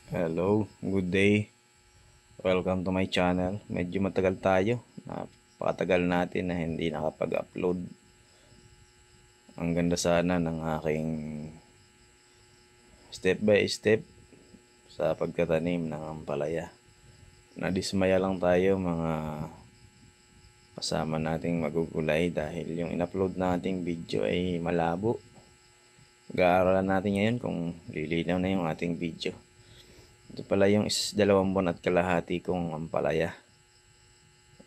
Hello, good day. Welcome to my channel. Medyo matagal tayo. Napakatagal natin na hindi nakapag-upload. Ang ganda sana ng aking step by step sa pagtatanim ng ampalaya. Nadismaya lang tayo mga kasama nating magugulay dahil yung in-upload nating video ay malabo. Mag-aaralan natin ngayon kung lilinaw na yung ating video. Ito pala yung 2 buwan at kalahati kong ampalaya.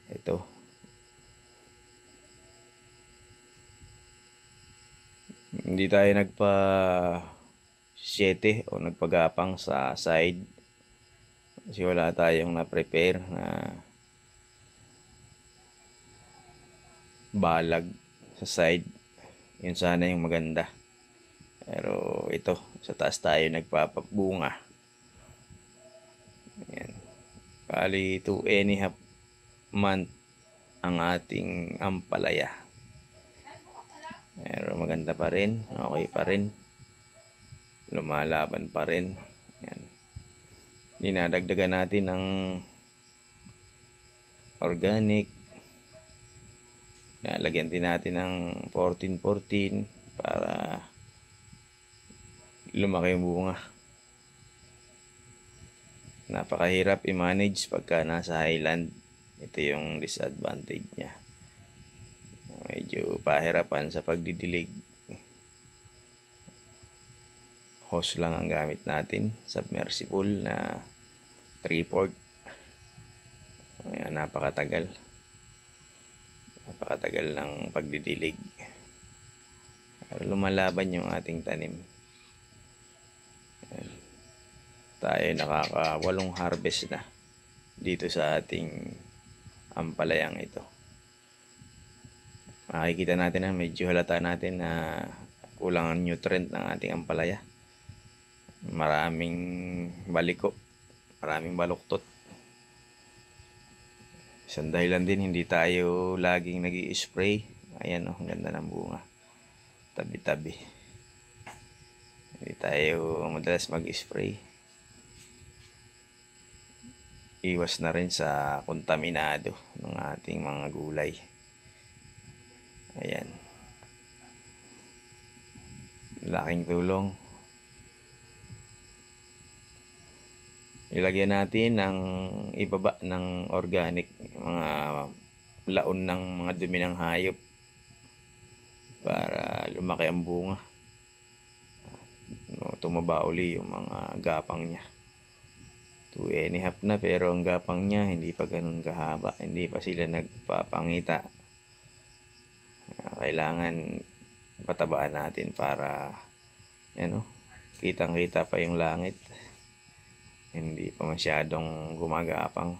Ito. Hindi tayo nagpa 7 o nagpagapang sa side. Kasi wala tayong na-prepare na balag sa side. Yun sana yung maganda. Pero ito, sa taas tayo nagpapabunga. Ayan. Bali 2.5 month ang ating ampalaya. Pero maganda pa rin, okay pa rin. Lumalaban pa rin. Ayan. Dinadagdagan natin ng organic. Nalagyan din natin ng 14-14 para lumaki yung bunga. Napakahirap i-manage pagka nasa highland. Ito yung disadvantage niya. Medyo pahirapan sa pagdidilig. Hose lang ang gamit natin. Submersible na 3/4. Ayan, napakatagal ng pagdidilig. Pero lumalaban yung ating tanim. Ayan. Tayo nakaka-8 harvest na dito sa ating ampalayang ito. Makikita natin na medyo halata natin na kulang ang nutrient ng ating ampalaya. Maraming baliko, maraming baluktot. Isang dahilan din hindi tayo laging nag-i-spray. Ayan, ang ganda ng bunga. Tabi-tabi. Hindi tayo madalas mag-spray. Iwas na rin sa kontaminado ng ating mga gulay. Ayan. Laking tulong. Ilagyan natin ng ibaba ng organic, mga laon ng mga dumi ng hayop para lumaki ang bunga. Tumaba uli yung mga gapang niya. 2.5 na pero ang gapang niya hindi pa ganun kahaba. Hindi pa sila nagpapangita. Kailangan patabaan natin para kitang kita pa yung langit. Hindi pa masyadong gumagapang.